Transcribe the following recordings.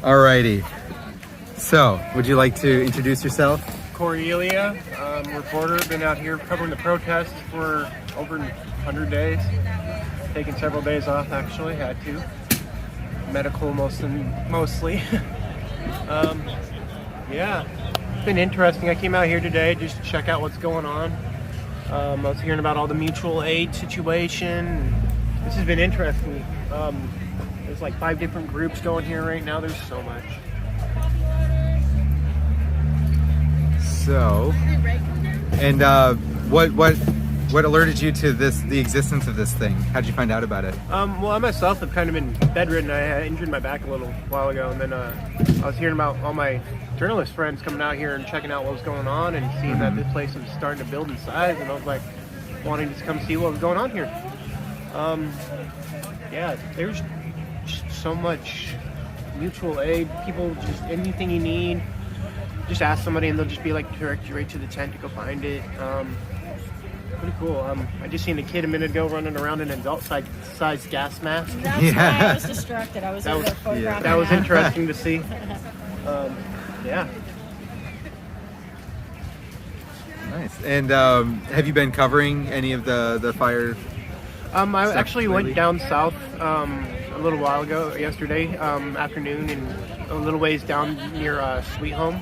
Alrighty. So, would you like to introduce yourself? Cordelia, reporter, been out here covering the protests for over 100 days. Taking several days off, actually, had to. Medical mostly. Yeah, it's been interesting. I came out here today just to check out what's going on. I was hearing about all the mutual aid situation. This has been interesting. There's like 5 different groups going here right now. There's so much. So, and what alerted you to the existence of this thing? How did you find out about it? Well, I myself have kind of been bedridden. I injured my back a little while ago, and then I was hearing about all my journalist friends coming out here and checking out what was going on and seeing that this place was starting to build in size, and I was like wanting to come see what was going on here. Yeah, there's just so much mutual aid. People, just anything you need, just ask somebody and they'll just be like direct you right to the tent to go find it. Pretty cool. I just seen a kid a minute ago running around in an adult-sized gas mask. That's why I was distracted. I was over there photographing. That was interesting to see. Yeah. Nice. And have you been covering any of the fire? I actually went down south a little while ago, yesterday afternoon, and a little ways down near Sweet Home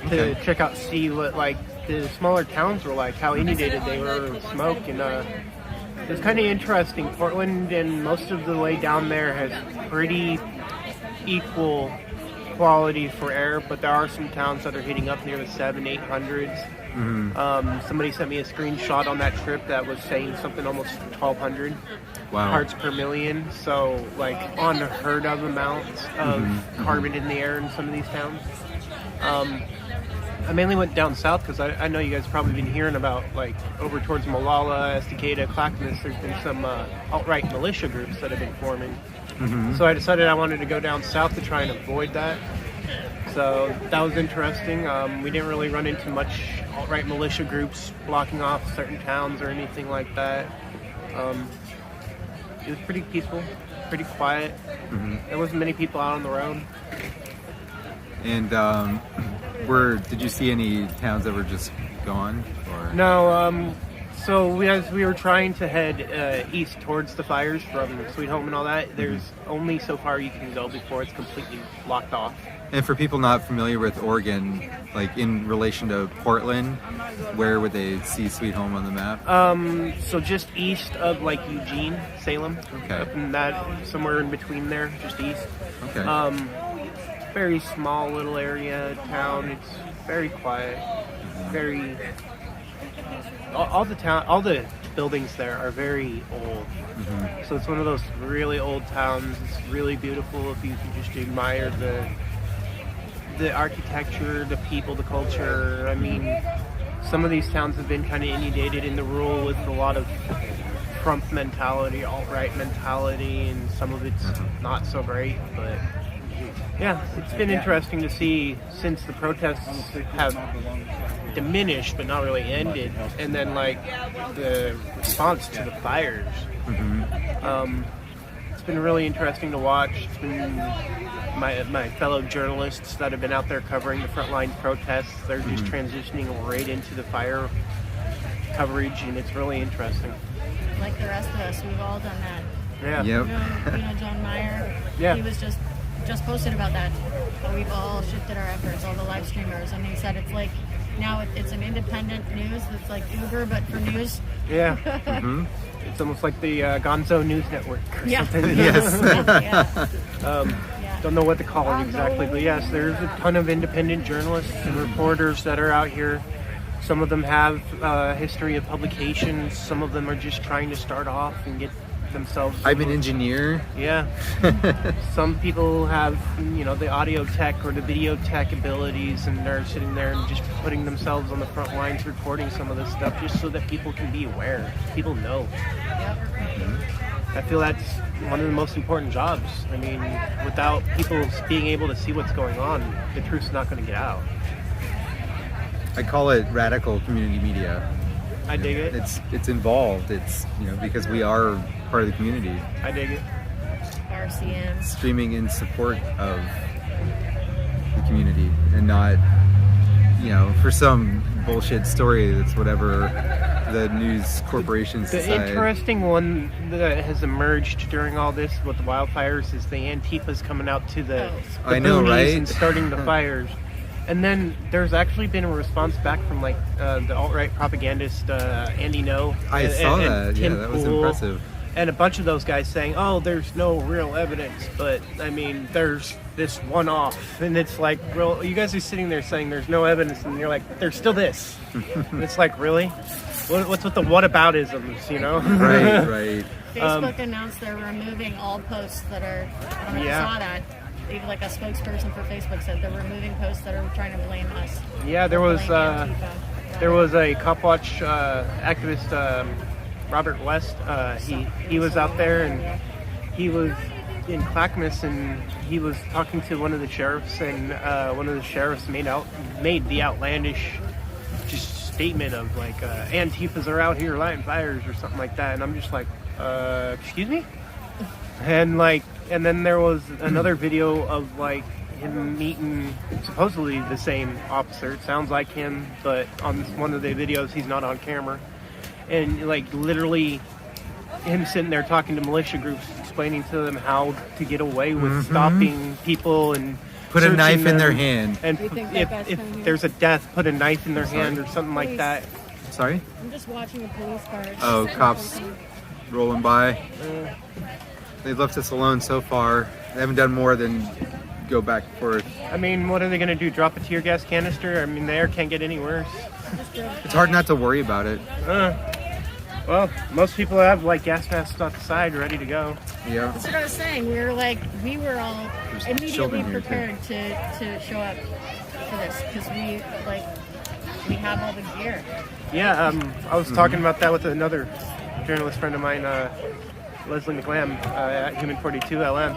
to check out, see what like the smaller towns were like, how inundated they were with smoke, and it was kind of interesting. Portland and most of the way down there has pretty equal quality for air, but there are some towns that are hitting up near the 700-800s. Somebody sent me a screenshot on that trip that was saying something almost 1,200 parts per million. So like unheard of amounts of carbon in the air in some of these towns. I mainly went down south because I know you guys have probably been hearing about, like, over towards Molalla, Estacada, Clackamas, there's been some alt-right militia groups that have been forming. So I decided I wanted to go down south to try and avoid that. So that was interesting. We didn't really run into much alt-right militia groups blocking off certain towns or anything like that. It was pretty peaceful, pretty quiet. There wasn't many people out on the road. And did you see any towns that were just gone? Or? No. So as we were trying to head east towards the fires from Sweet Home and all that, there's only so far you can go before it's completely locked off. And for people not familiar with Oregon, like in relation to Portland, where would they see Sweet Home on the map? So just east of like Eugene, Salem. Okay. Up in that, somewhere in between there, just east. Okay. Very small little area, town. It's very quiet. Very. All the buildings there are very old. So it's one of those really old towns. It's really beautiful if you can just admire the architecture, the people, the culture. I mean, some of these towns have been kind of inundated in the rural with a lot of Trump mentality, alt-right mentality, and some of it's not so great, but yeah, it's been interesting to see since the protests have diminished but not really ended, and then like the response to the fires. It's been really interesting to watch. It's been my fellow journalists that have been out there covering the frontline protests. They're just transitioning right into the fire coverage, and it's really interesting. Like the rest of us, we've all done that. Yeah. Yep. You know John Meyer? Yeah. He was just posted about that. How we've all shifted our efforts, all the live streamers, and he said it's like now it's an independent news. It's like Uber, but for news. Yeah. It's almost like the Gonzo News Network or something. Yes. Don't know what to call it exactly, but yes, there's a ton of independent journalists and reporters that are out here. Some of them have a history of publications. Some of them are just trying to start off and get themselves. I'm an engineer. Yeah. Some people have, the audio tech or the video tech abilities, and they're sitting there and just putting themselves on the front lines, reporting some of this stuff, just so that people can be aware. People know. I feel that's one of the most important jobs. I mean, without people being able to see what's going on, the truth's not going to get out. I call it radical community media. I dig it. It's involved. It's because we are part of the community. I dig it. RCM. Streaming in support of not, for some bullshit story that's whatever the news corporations The decide. interesting one that has emerged during all this with the wildfires is the Antifa's coming out to the I know, boonies right? and starting the fires. And then there's actually been a response back from like the alt-right propagandist Andy No. I saw that. Tim Yeah, that was Pool, impressive. And a bunch of those guys saying, "Oh, there's no real evidence," but I mean, there's this one-off, and it's like, real. You guys are sitting there saying there's no evidence, and you're like, "There's still this." And it's like, really? What's with the whataboutisms? Right. Facebook announced they're removing all posts that are. I don't know if you saw that. Even like a spokesperson for Facebook said they're removing posts that are trying to blame us. Yeah, there was a cop watch activist, Robert West. He was out there and he was in Clackamas and he was talking to one of the sheriffs, and one of the sheriffs made the outlandish just statement of like Antifas are out here lighting fires or something like that, and I'm just like, excuse me? And then there was another video of like him meeting supposedly the same officer. It sounds like him, but on one of the videos he's not on camera. And like literally him sitting there talking to militia groups, explaining to them how to get away with stopping people and Put a knife in them. their hand. And You think that guy's if from here? there's a death, put a knife in their hand or something like that. Sorry? I'm just watching a police car. Oh, cops rolling by. They've left us alone so far. They haven't done more than go back and forth. I mean, what are they going to do? Drop a tear gas canister? I mean, the air can't get any worse. It's hard not to worry about it. Well, most people have like gas masks off the side ready to go. Yeah. That's what I was saying. We were all There's immediately children here, too. prepared to show up for this because we have all the gear. Yeah, I was talking about that with another journalist friend of mine, Leslie McLam at Human 42 LM.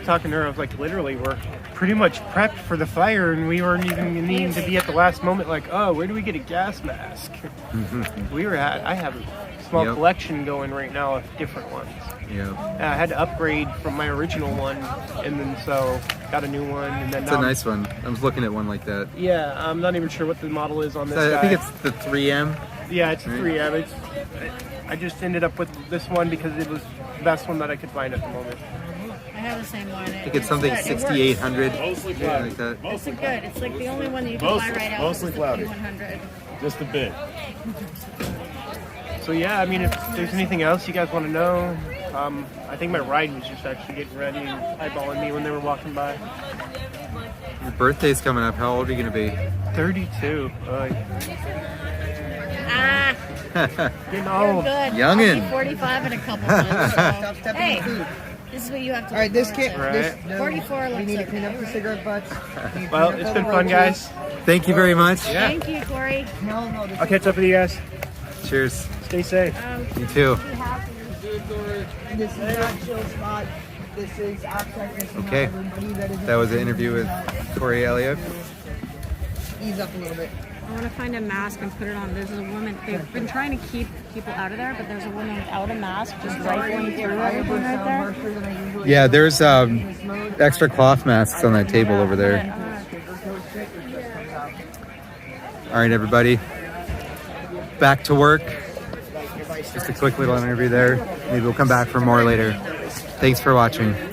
Talking to her, I was like, literally, we're pretty much prepped for the fire, and we weren't even needing to be at the last moment like, oh, where do we get a gas mask? I have a small collection going right now of different ones. Yeah. I had to upgrade from my original one, and then so got a new one, and then It's now a nice one. I was looking at one like that. Yeah, I'm not even sure what the model is on this guy. I think it's the 3M. Yeah, it's Right. 3M. I just ended up with this one because it was the best one that I could find at the moment. I have the same one. I think it's something 6800. Something like that. It's good. It's like the only one that you can buy right out. Mostly is the cloudy. P100. Just a bit. So yeah, I mean, if there's anything else you guys want to know, I think my ride was just actually getting ready and eyeballing me when they were walking by. Your birthday's coming up. How old are you going to be? 32. Ah, Getting you're old. good. Youngin'. I'll be 45 in a couple months. So. Hey, this is what you have to. All right, this kit. Right. This, 44 we looks need to okay. clean up the cigarette butts. We need to Well, clean it's up been all the fun, roaches. guys. Thank you very much. Yeah. Thank you, Corey. No, I'll catch up with you guys. Cheers. Stay safe. You too. This is not chill spot. This is outside. This is Okay. not everybody that is That was an interview with Corey Elliott. Ease up a little bit. I want to find a mask and put it on. There's a woman. They've been trying to keep people out of there, but there's a woman without a mask just rifling through everything right there. Harsher than I usually Yeah, there's extra cloth masks on that table over there. All right, everybody. Back to work. Just a quick little interview there. Maybe we'll come back for more later. Thanks for watching.